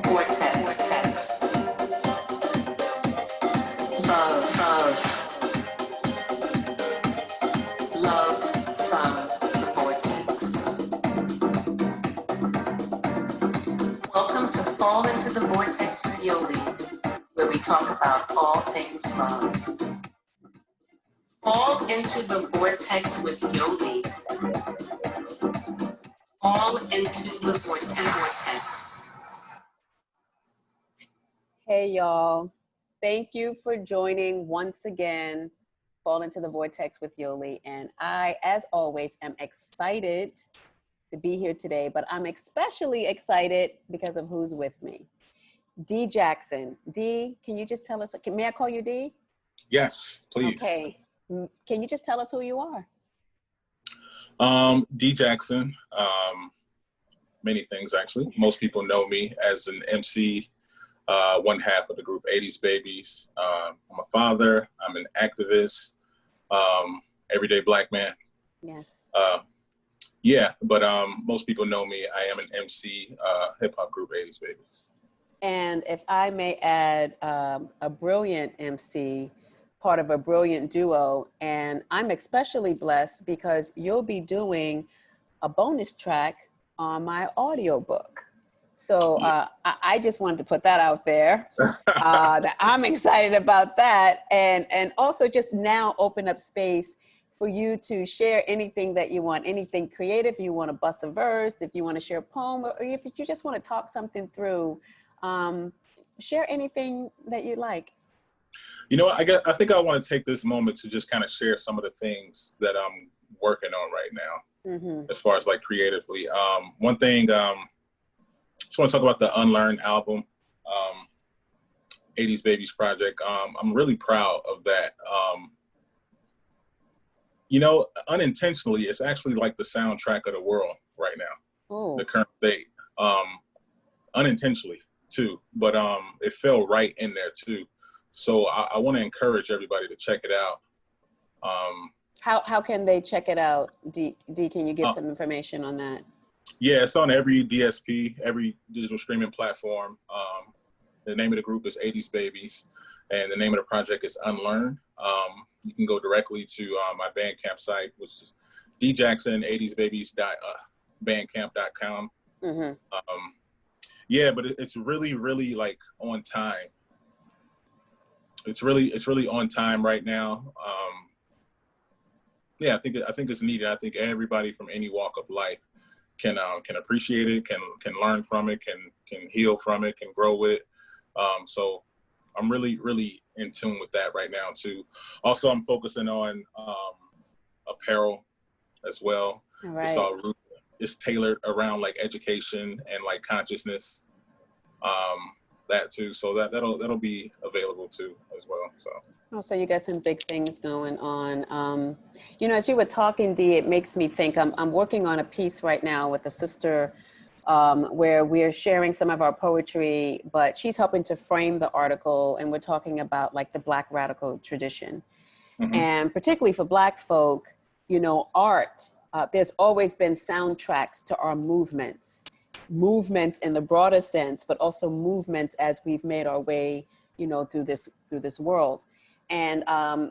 Vortex. Love from the vortex. Welcome to Fall into the Vortex with Yolie, where we talk about all things love. Fall into the vortex with Yolie. Fall into the vortex. Hey y'all, thank you for joining once again, Fall into the Vortex with Yolie. And I, as always, am excited to be here today, but I'm especially excited because of who's with me. Dee Jackson. Dee, can you just tell us, may I call you Dee? Yes, please. Okay, can you just tell us who you are? Dee Jackson, many things actually. Most people know me as an MC, one half of the group 80s Babies. I'm a father, I'm an activist, everyday black man. Yes. Yeah, but most people know me. I am an MC, hip hop group 80s Babies. And if I may add, a brilliant MC, part of a brilliant duo, and I'm especially blessed because you'll be doing a bonus track on my audiobook. So I just wanted to put that out there, that I'm excited about that, and also just now open up space for you to share anything that you want, anything creative. You want to bust a verse, if you want to share a poem, or if you just want to talk something through, share anything that you like. You know, I think I want to take this moment to just kind of share some of the things that I'm working on right now, as far as like creatively. One thing, just want to talk about the Unlearn album, 80s Babies project. I'm really proud of that. You know, unintentionally, it's actually like the soundtrack of the world right now, the current state. Unintentionally too, but it fell right in there too. So I want to encourage everybody to check it out. How can they check it out? Dee, can you give some information on that? Yeah, it's on every DSP, every digital streaming platform. The name of the group is 80s Babies, and the name of the project is Unlearn. You can go directly to my Bandcamp site, which is Dee Jackson 80sbabies.bandcamp.com. Yeah, but it's really, really like on time. It's really on time right now. Yeah, I think it's needed. I think everybody from any walk of life can appreciate it, can learn from it, can heal from it, can grow with. So I'm really, really in tune with that right now too. Also, I'm focusing on apparel as well. All right. It's tailored around like education and like consciousness. That too. So that'll be available too as well. So you got some big things going on. You know, as you were talking, Dee, it makes me think I'm working on a piece right now with a sister where we're sharing some of our poetry, but she's helping to frame the article, and we're talking about like the Black radical tradition. And particularly for Black folk, you know, art, there's always been soundtracks to our movements in the broader sense, but also movements as we've made our way, you know, through this world. And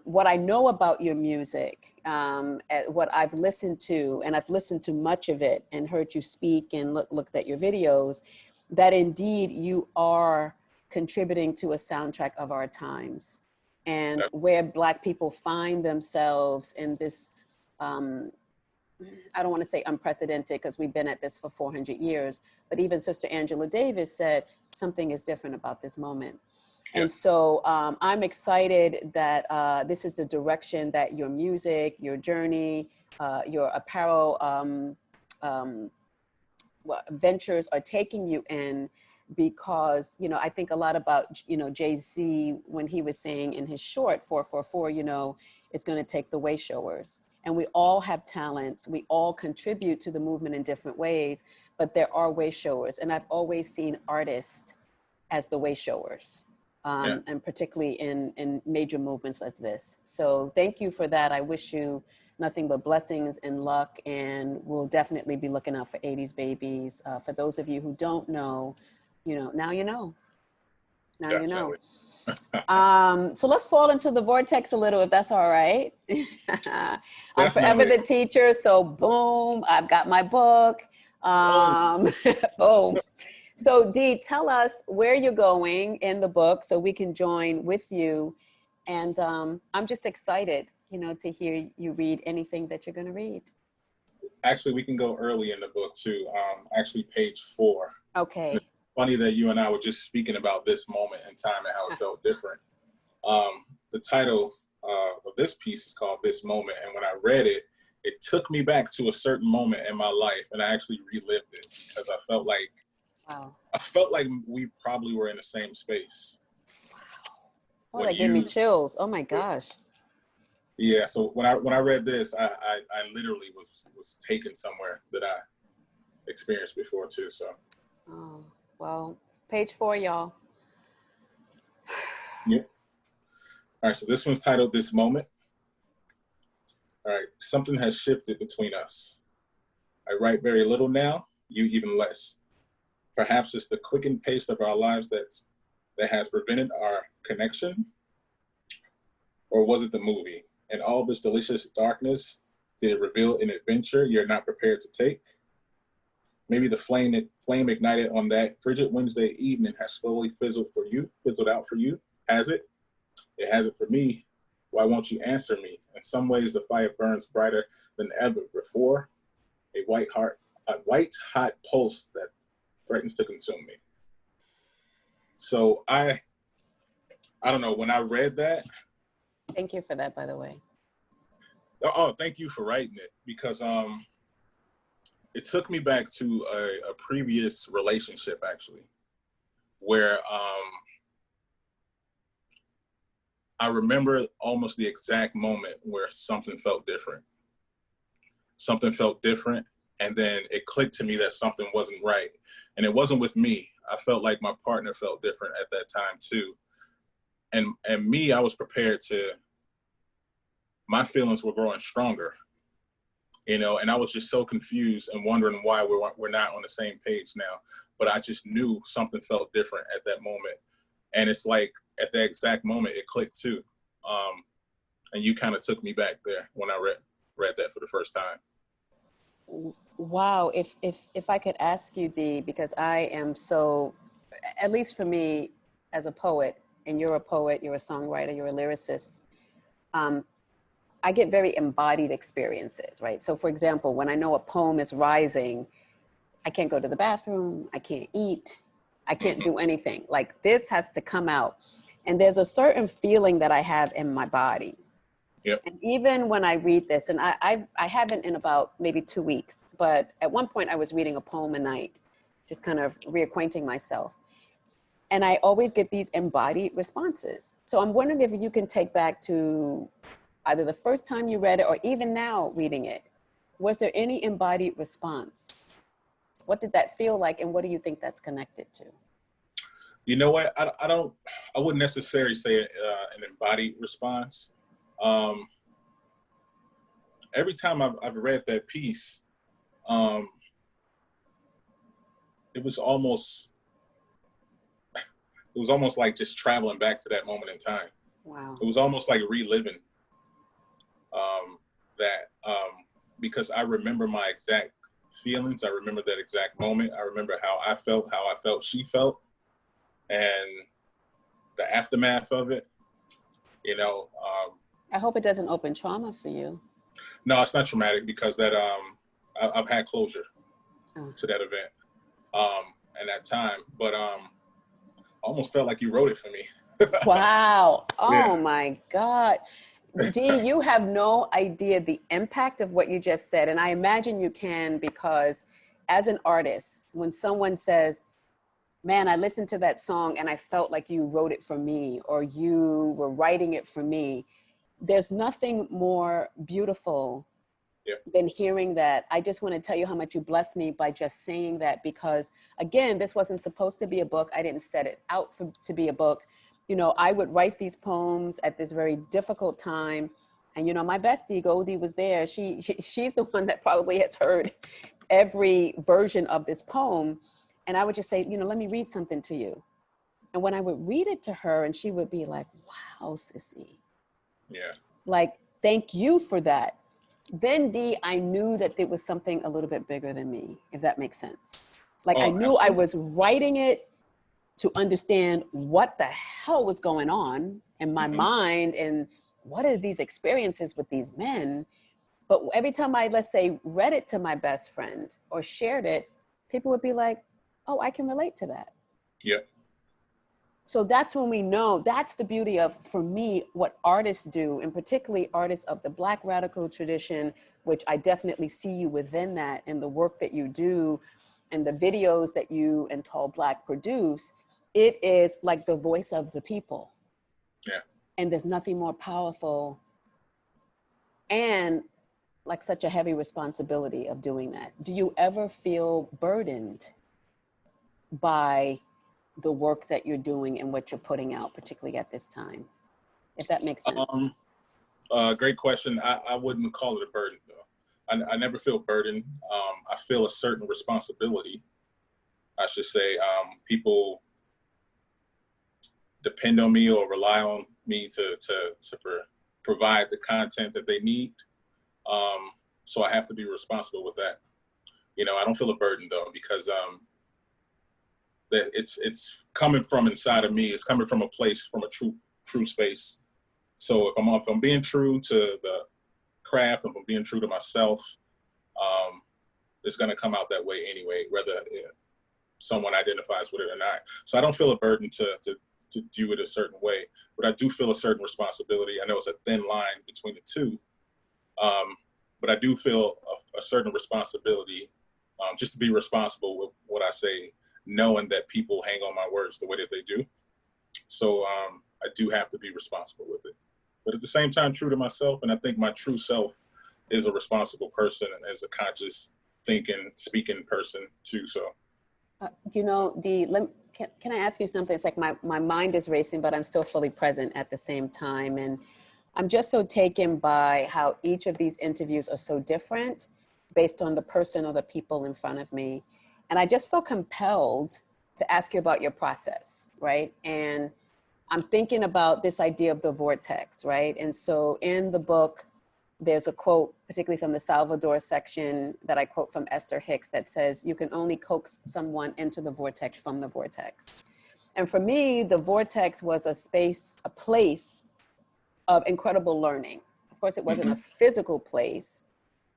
what I know about your music, what I've listened to, and I've listened to much of it and heard you speak and looked at your videos, that indeed you are contributing to a soundtrack of our times, and where Black people find themselves in this, I don't want to say unprecedented because we've been at this for 400 years, but even Sister Angela Davis said something is different about this moment. And so I'm excited that this is the direction that your music, your journey, your apparel ventures are taking you in, because, you know, I think a lot about, you know, Jay-Z when he was saying in his short 444, you know, it's going to take the way showers. And we all have talents. We all contribute to the movement in different ways, but there are way showers. And I've always seen artists as the way showers. And particularly in major movements as this. So thank you for that. I wish you nothing but blessings and luck, and we'll definitely be looking out for 80s Babies. For those of you who don't know, you know, now you know. Now you know. Definitely. So let's fall into the vortex a little, if that's all right. I'm forever Definitely. the teacher, so boom, I've got my book. Boom. So Dee, tell us where you're going in the book so we can join with you. And I'm just excited, you know, to hear you read anything that you're going to read. Actually, we can go early in the book too. Actually, page 4. Okay. Funny that you and I were just speaking about this moment in time and how it felt different. The title of this piece is called This Moment. And when I read it, it took me back to a certain moment in my life, and I actually relived it because I felt like, Wow. we probably were in the same space. Oh, that gave me chills. Oh my gosh. Yeah. So when I read this, I literally was taken somewhere that I experienced before too. So. Oh, well, page 4, y'all. Yep. All right. So this one's titled This Moment. All right. Something has shifted between us. I write very little now, you even less. Perhaps it's the quickened pace of our lives that has prevented our connection. Or was it the movie? And all this delicious darkness, did it reveal an adventure you're not prepared to take? Maybe the flame ignited on that frigid Wednesday evening has slowly fizzled out for you. Has it? It hasn't for me. Why won't you answer me? In some ways, the fire burns brighter than ever before. A white hot pulse that threatens to consume me. So I don't know. When I read that. Thank you for that, by the way. Oh, thank you for writing it, because it took me back to a previous relationship, actually, where I remember almost the exact moment where something felt different. Something felt different, and then it clicked to me that something wasn't right. And it wasn't with me. I felt like my partner felt different at that time too. And me, I was prepared to, my feelings were growing stronger, you know, and I was just so confused and wondering why we're not on the same page now. But I just knew something felt different at that moment. And it's like at that exact moment, it clicked too. And you kind of took me back there when I read that for the first time. Wow. If I could ask you, Dee, because I am so, at least for me as a poet, and you're a poet, you're a songwriter, you're a lyricist, I get very embodied experiences, right? So for example, when I know a poem is rising, I can't go to the bathroom, I can't eat, I can't do anything. Like, this has to come out. And there's a certain feeling that I have in my body. Yep. And even when I read this, and I haven't in about maybe 2 weeks, but at one point I was reading a poem a night, just kind of reacquainting myself. And I always get these embodied responses. So I'm wondering if you can take back to either the first time you read it or even now reading it. Was there any embodied response? What did that feel like, and what do you think that's connected to? You know what? I wouldn't necessarily say an embodied response. Every time I've read that piece, it was almost like just traveling back to that moment in time. Wow. It was almost like reliving that, because I remember my exact feelings. I remember that exact moment. I remember how I felt she felt, and the aftermath of it, you know. I hope it doesn't open trauma for you. No, it's not traumatic, because that I've had closure to that event and that time. But I almost felt like you wrote it for me. Wow. Oh Yeah. my God. Dee, you have no idea the impact of what you just said. And I imagine you can, because as an artist, when someone says, man, I listened to that song and I felt like you wrote it for me, or you were writing it for me, there's nothing more beautiful than hearing that. I just want to tell you how much you blessed me by just saying that, because again, this wasn't supposed to be a book. I didn't set it out to be a book. You know, I would write these poems at this very difficult time. And, you know, my bestie, Goldie, was there. She's the one that probably has heard every version of this poem. And I would just say, you know, let me read something to you. And when I would read it to her, and she would be like, wow, sissy. Yeah. Like, thank you for that. Then Dee, I knew that it was something a little bit bigger than me, if that makes sense. Like, I Oh, knew I absolutely. was writing it to understand what the hell was going on in my mind and what are these experiences with these men. But every time I, let's say, read it to my best friend or shared it, people would be like, oh, I can relate to that. Yeah. So that's when we know, that's the beauty of, for me, what artists do, and particularly artists of the Black radical tradition, which I definitely see you within that, and the work that you do and the videos that you and Tall Black produce. It is like the voice of the people. Yeah. And there's nothing more powerful and like such a heavy responsibility of doing that. Do you ever feel burdened by the work that you're doing and what you're putting out, particularly at this time, if that makes sense? Great question. I wouldn't call it a burden though. I never feel burdened. I feel a certain responsibility, I should say. People depend on me or rely on me to provide the content that they need. So I have to be responsible with that. You know, I don't feel a burden though, because that it's coming from inside of me. It's coming from a place, from a true space. So if I'm being true to the craft, if I'm being true to myself, it's going to come out that way anyway, whether someone identifies with it or not. So I don't feel a burden to do it a certain way, but I do feel a certain responsibility. I know it's a thin line between the two, but I do feel a certain responsibility, just to be responsible with what I say, knowing that people hang on my words the way that they do. So I do have to be responsible with it, but at the same time, true to myself. And I think my true self is a responsible person and is a conscious thinking, speaking person too. So, You know, Dee, can I ask you something? It's like my mind is racing, but I'm still fully present at the same time. And I'm just so taken by how each of these interviews are so different based on the person or the people in front of me. And I just feel compelled to ask you about your process, right? And I'm thinking about this idea of the vortex, right? And so in the book, there's a quote, particularly from the Salvador section, that I quote from Esther Hicks that says, you can only coax someone into the vortex from the vortex. And for me, the vortex was a space, a place of incredible learning. Of course, it wasn't a physical place.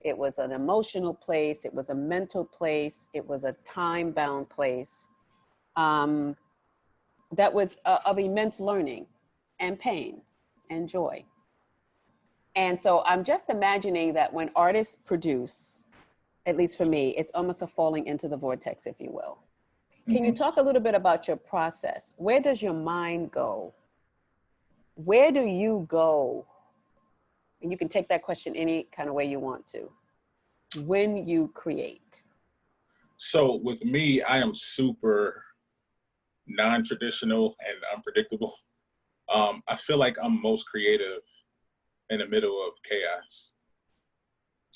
It was an emotional place. It was a mental place. It was a time-bound place that was of immense learning and pain and joy. And so I'm just imagining that when artists produce, at least for me, it's almost a falling into the vortex, if you will. Can you talk a little bit about your process? Where does your mind go? Where do you go? And you can take that question any kind of way you want to. When you create. So with me, I am super non-traditional and unpredictable. I feel like I'm most creative in the middle of chaos.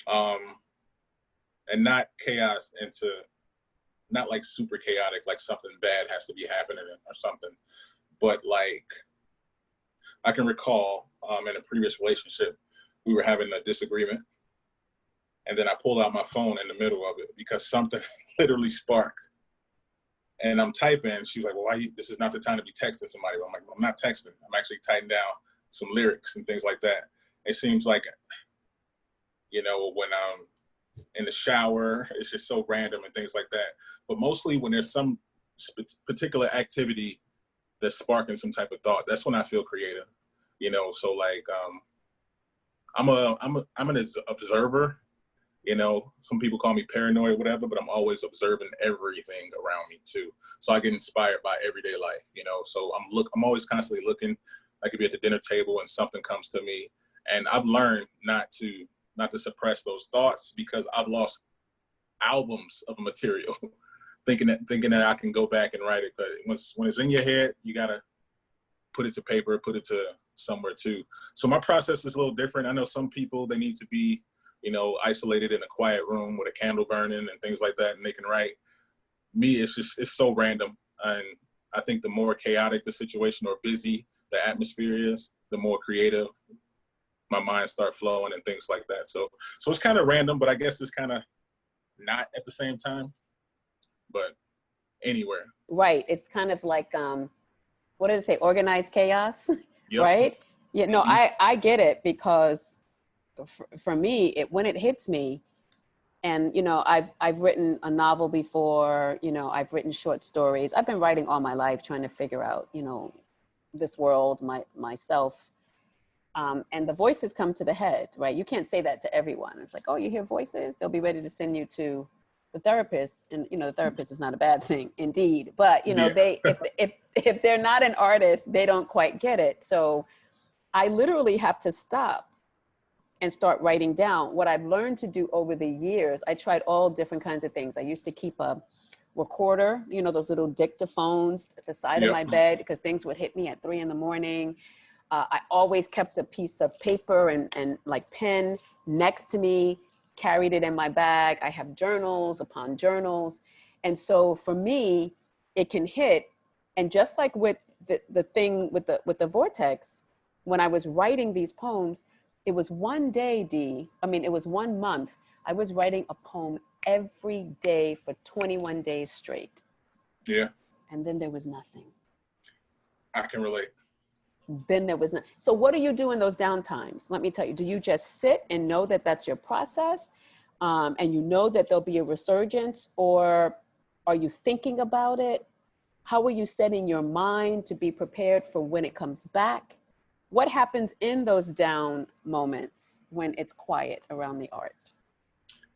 And not chaos not like super chaotic, like something bad has to be happening or something. But like, I can recall in a previous relationship, we were having a disagreement. And then I pulled out my phone in the middle of it because something literally sparked. And I'm typing, she was like, well, this is not the time to be texting somebody. I'm like, I'm not texting. I'm actually typing down some lyrics and things like that. It seems like, you know, when I'm in the shower, it's just so random and things like that. But mostly when there's some particular activity that's sparking some type of thought, that's when I feel creative, you know? So like, I'm an observer. You know, some people call me paranoid, whatever, but I'm always observing everything around me too. So I get inspired by everyday life, you know. So I'm always constantly looking. I could be at the dinner table and something comes to me, and I've learned not to suppress those thoughts because I've lost albums of material, thinking that I can go back and write it. But when it's in your head, you gotta put it to paper, put it to somewhere too. So my process is a little different. I know some people, they need to be, you know, isolated in a quiet room with a candle burning and things like that, and they can write. me, it's so random. And I think the more chaotic the situation or busy the atmosphere is, the more creative my mind start flowing and things like that. So it's kind of random, but I guess it's kind of not at the same time, but anywhere. Right. It's kind of like, what does it say? Organized chaos, Yep. right? Yeah, no, Mhm. I get it, because for me, when it hits me, and, you know, I've written a novel before, you know, I've written short stories. I've been writing all my life, trying to figure out, you know, this world, myself. And the voices come to the head, right? You can't say that to everyone. It's like, oh, you hear voices? They'll be ready to send you to the therapist. And, you know, the therapist is not a bad thing, indeed. But, you know, Yeah. if they're not an artist, they don't quite get it. So I literally have to stop and start writing down what I've learned to do over the years. I tried all different kinds of things. I used to keep a recorder, you know, those little dictaphones at the side of Yep. my bed, because things would hit me at 3 a.m. I always kept a piece of paper and like pen next to me, carried it in my bag. I have journals upon journals. And so for me, it can hit. And just like with the thing with the vortex, when I was writing these poems, it was one day, it was 1 month. I was writing a poem every day for 21 days straight. Yeah. And then there was nothing. I can relate. Then there was not. So what do you do in those downtimes? Let me tell you, do you just sit and know that that's your process? And you know that there'll be a resurgence, or are you thinking about it? How are you setting your mind to be prepared for when it comes back? What happens in those down moments when it's quiet around the art?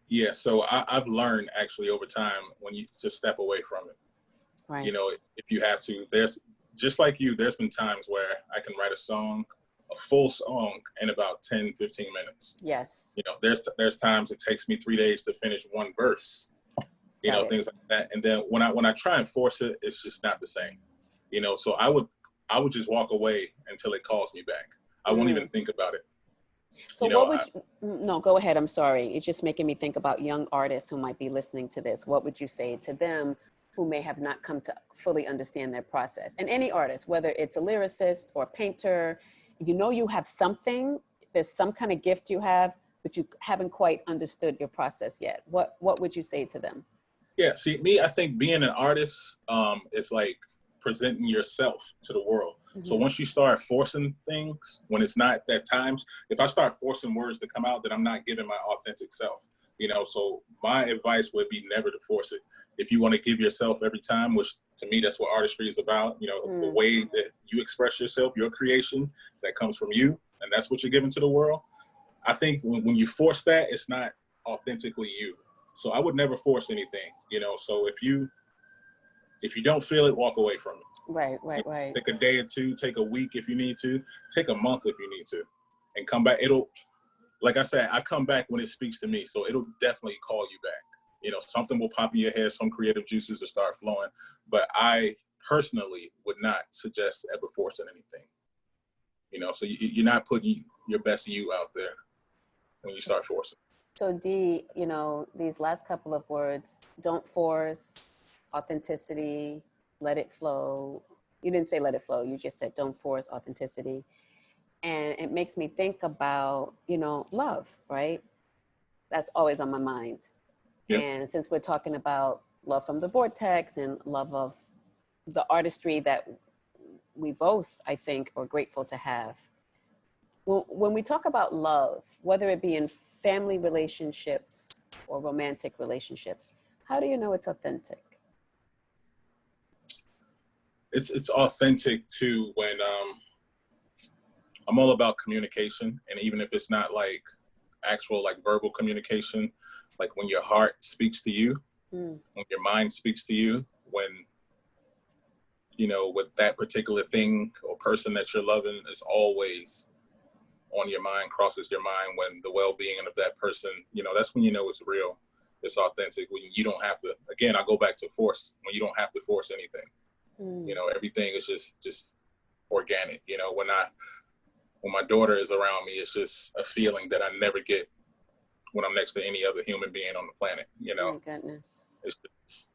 Yeah. So I've learned actually over time when you just step away from it. Right. You know, if you have to, there's just like you, there's been times where I can write a full song in about 10, 15 minutes. Yes. You know, there's times it takes me 3 days to finish one verse, you know, things like that. And then when I try and force it, it's just not the same, you know? So I would just walk away until it calls me back. I won't even think about it. So you know, what would you, no, go ahead. I'm sorry. It's just making me think about young artists who might be listening to this. What would you say to them who may have not come to fully understand their process? And any artist, whether it's a lyricist or a painter, you know, you have something, there's some kind of gift you have, but you haven't quite understood your process yet. What would you say to them? Yeah, see, me, I think being an artist is like presenting yourself to the world. So once you start forcing things, when it's not that times, if I start forcing words to come out, then I'm not giving my authentic self, you know? So my advice would be never to force it. If you want to give yourself every time, which to me, that's what artistry is about, you know, the way that you express yourself, your creation, that comes from you, and that's what you're giving to the world. I think when you force that, it's not authentically you. So I would never force anything, you know? So if you don't feel it, walk away from it. Right. Take a day or two, take a week if you need to, take a month if you need to, and come back. It'll, like I said, I come back when it speaks to me. So it'll definitely call you back. You know, something will pop in your head, some creative juices will start flowing. But I personally would not suggest ever forcing anything. You know, so you're not putting your best you out there when you start forcing. So Dee, you know, these last couple of words, don't force, authenticity, let it flow. You didn't say let it flow. You just said don't force authenticity. And it makes me think about, you know, love, right? That's always on my mind. Yep. And since we're talking about love from the vortex and love of the artistry that we both, I think, are grateful to have. Well, when we talk about love, whether it be in family relationships or romantic relationships, how do you know it's authentic? It's authentic too when I'm all about communication, and even if it's not like actual like verbal communication, like when your heart speaks to you, when your mind speaks to you, when you know with that particular thing or person that you're loving is always on your mind, crosses your mind, when the well-being of that person, you know, that's when you know it's real, it's authentic, when you don't have to, again, I go back to force, when you don't have to force anything. You know, everything is just organic. You know, when my daughter is around me, it's just a feeling that I never get when I'm next to any other human being on the planet. You know, oh my goodness. it's just,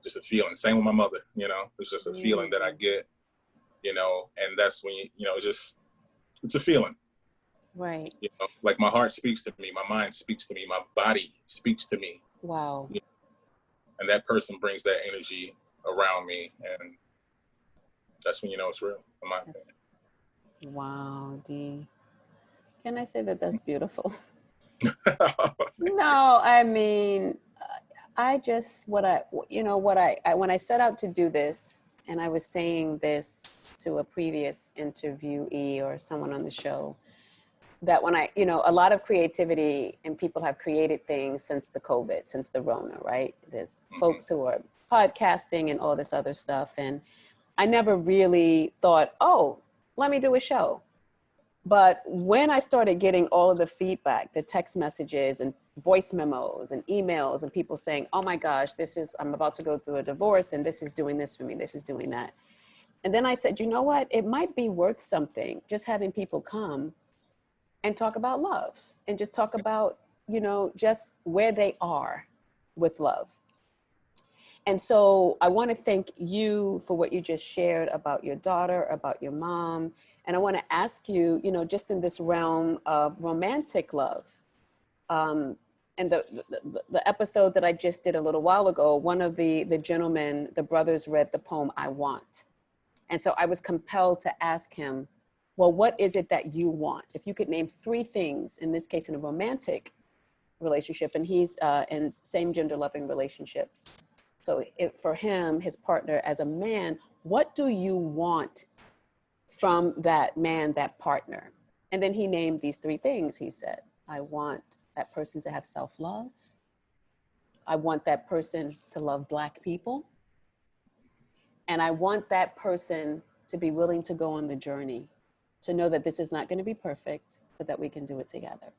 just a feeling. Same with my mother, you know, it's just a feeling that I get, you know, and that's when, you know, it's a feeling. Right. You know, like my heart speaks to me, my mind speaks to me, my body speaks to me. Wow. You know, and that person brings that energy around me, and that's when you know it's real, in my opinion. Wow, Dee. Can I say that that's beautiful? No, I mean, I just, when I set out to do this, and I was saying this to a previous interviewee or someone on the show, that when a lot of creativity and people have created things since the COVID, since the Rona, right? There's folks who are podcasting and all this other stuff. And I never really thought, oh, let me do a show. But when I started getting all of the feedback, the text messages and voice memos and emails and people saying, oh my gosh, I'm about to go through a divorce and this is doing this for me, this is doing that. And then I said, you know what? It might be worth something just having people come and talk about love and just talk about, just where they are with love. And so I want to thank you for what you just shared about your daughter, about your mom. And I want to ask you, just in this realm of romantic love, and the episode that I just did a little while ago, one of the gentlemen, the brothers read the poem, I Want. And so I was compelled to ask him, well, what is it that you want? If you could name 3 things, in this case, in a romantic relationship, and he's in same gender loving relationships. So for him, his partner, as a man, what do you want from that man, that partner? And then he named these 3 things. He said, I want that person to have self-love. I want that person to love Black people. And I want that person to be willing to go on the journey, to know that this is not going to be perfect, but that we can do it together.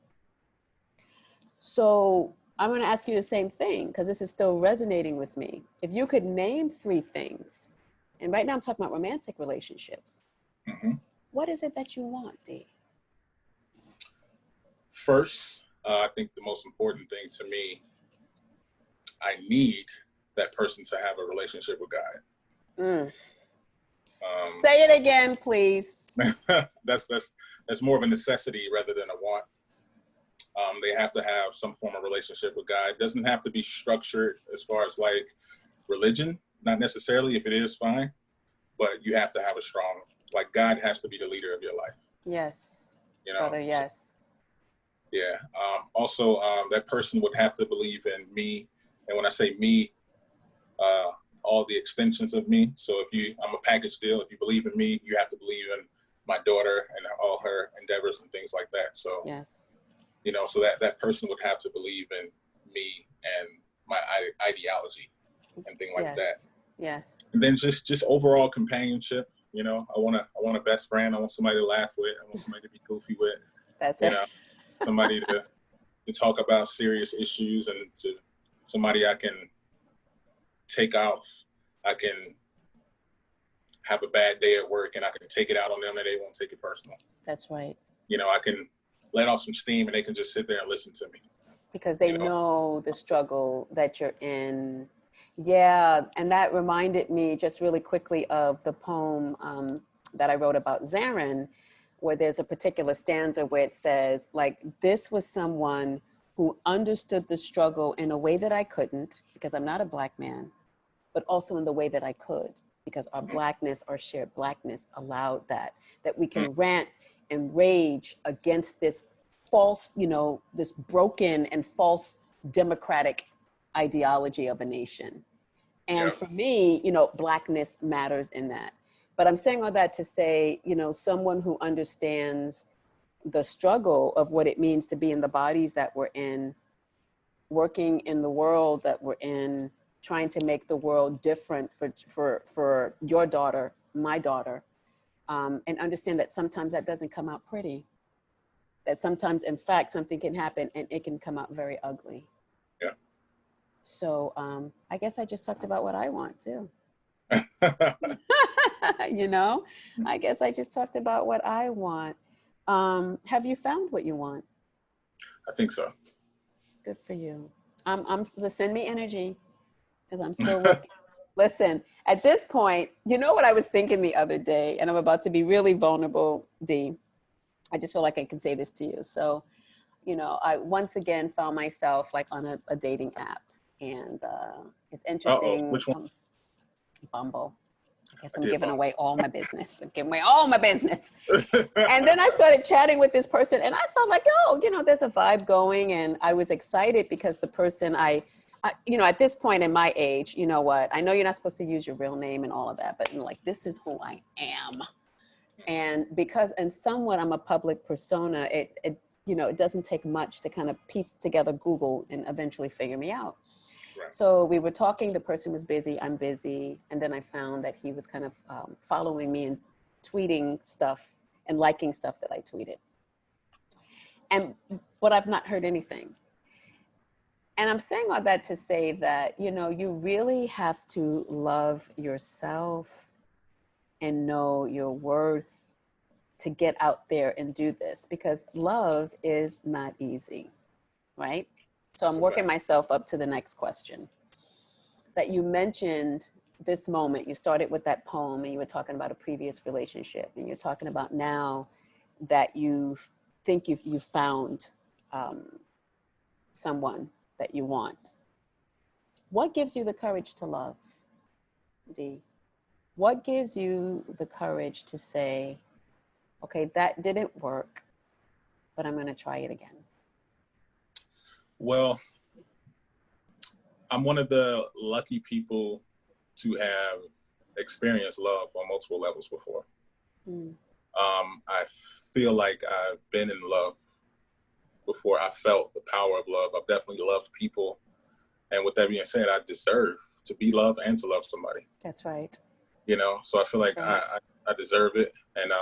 So I'm going to ask you the same thing, because this is still resonating with me. If you could name 3 things, and right now I'm talking about romantic relationships, what is it that you want, Dee? First, I think the most important thing to me, I need that person to have a relationship with God. Say it again, please. That's more of a necessity rather than a want. They have to have some form of relationship with God. It doesn't have to be structured as far as like religion, not necessarily. If it is, fine, but you have to have a strong, like God has to be the leader of your life. Yes, Brother, yes. So, yeah. Also, that person would have to believe in me. And when I say me, all the extensions of me. So I'm a package deal. If you believe in me, you have to believe in my daughter and all her endeavors and things like that. So, yes. So that person would have to believe in me and my ideology and things like that. Yes. And then just overall companionship. I want a best friend. I want somebody to laugh with. I want somebody to be goofy with. That's it. Somebody to talk about serious issues, and to somebody I can take off. I can have a bad day at work and I can take it out on them and they won't take it personal. That's right. I can let off some steam and they can just sit there and listen to me. Because they know the struggle that you're in. Yeah, and that reminded me just really quickly of the poem that I wrote about Zarin, where there's a particular stanza where it says, like, this was someone who understood the struggle in a way that I couldn't, because I'm not a Black man, but also in the way that I could, because our Blackness, our shared Blackness allowed that we can rant and rage against this false, this broken and false democratic ideology of a nation. And for me, Blackness matters in that. But I'm saying all that to say, someone who understands the struggle of what it means to be in the bodies that we're in, working in the world that we're in, trying to make the world different for your daughter, my daughter, and understand that sometimes that doesn't come out pretty. That sometimes, in fact, something can happen and it can come out very ugly. Yeah. So I guess I just talked about what I want too. I guess I just talked about what I want. Have you found what you want? I think so. Good for you. So send me energy, because I'm still working. Listen, at this point, you know what I was thinking the other day, and I'm about to be really vulnerable, Dee. I just feel like I can say this to you. So, you know, I once again found myself like on a dating app, and it's Uh-oh, interesting. which one? Bumble. I guess I I'm did giving Bumble. away all my business. I'm giving away all my business. And then I started chatting with this person, and I felt like, oh, you know, there's a vibe going, and I was excited because the person you know, at this point in my age, you know what? I know you're not supposed to use your real name and all of that, but you know, like, this is who I am. And because, and somewhat I'm a public persona, it, you know, it doesn't take much to kind of piece together Google and eventually figure me out. Right. So we were talking, the person was busy, I'm busy. And then I found that he was kind of following me and tweeting stuff and liking stuff that I tweeted. But I've not heard anything. And I'm saying all that to say that, you know, you really have to love yourself and know your worth to get out there and do this, because love is not easy, right? So I'm working myself up to the next question. That you mentioned this moment, you started with that poem and you were talking about a previous relationship, and you're talking about now that you think you've found someone that you want. What gives you the courage to love, Dee? What gives you the courage to say, okay, that didn't work, but I'm going to try it again? Well, I'm one of the lucky people to have experienced love on multiple levels before. I feel like I've been in love before I felt the power of love. I've definitely loved people. And with that being said, I deserve to be loved and to love somebody. That's right. You know, so I feel like right. I deserve it. And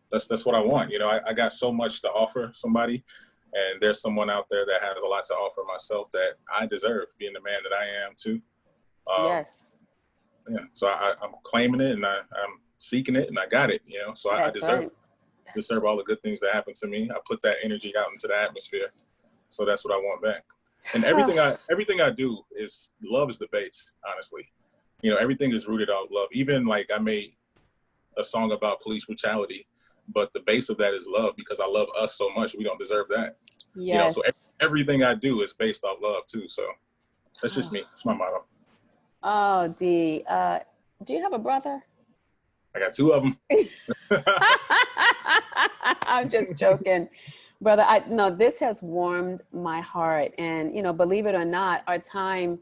that's what I want. You know, I got so much to offer somebody. And there's someone out there that has a lot to offer myself that I deserve, being the man that I am too. Yes. Yeah. So I'm claiming it, and I'm seeking it, and I got it. You know, so I deserve deserve all the good things that happen to me. I put that energy out into the atmosphere. So that's what I want back. And everything I do is love is the base, honestly. You know, everything is rooted on love. Even like I made a song about police brutality, but the base of that is love, because I love us so much. We don't deserve that. Yes. You know, so everything I do is based off love too. So that's just me. It's my motto. Oh, Dee, do you have a brother? I got two of them. I'm just joking. Brother, no, this has warmed my heart. And, you know, believe it or not, our time,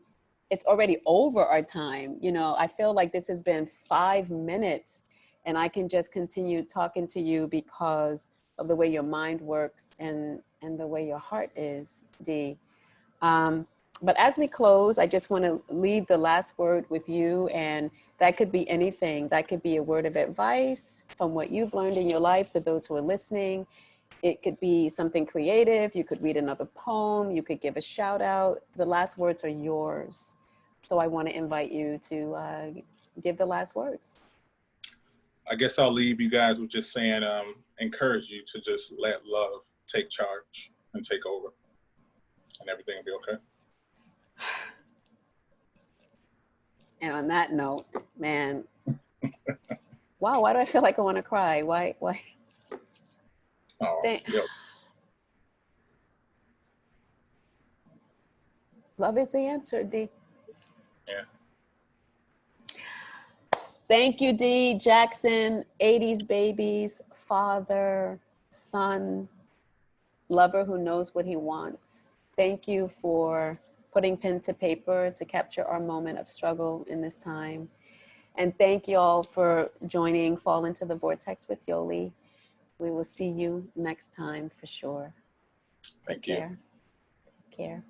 it's already over our time. You know, I feel like this has been 5 minutes, and I can just continue talking to you because of the way your mind works and the way your heart is, Dee. But as we close, I just want to leave the last word with you, and that could be anything. That could be a word of advice from what you've learned in your life for those who are listening. It could be something creative. You could read another poem. You could give a shout out. The last words are yours. So I want to invite you to give the last words. I guess I'll leave you guys with just saying, encourage you to just let love take charge and take over, and everything will be okay. And on that note, man, wow, why do I feel like I want to cry? Why? Oh, yep. Love is the answer, Dee. Yeah. Thank you, Dee Jackson, 80s babies, father, son, lover who knows what he wants. Thank you for putting pen to paper to capture our moment of struggle in this time. And thank you all for joining Fall Into the Vortex with Yolie. We will see you next time for sure. Thank you. Take care.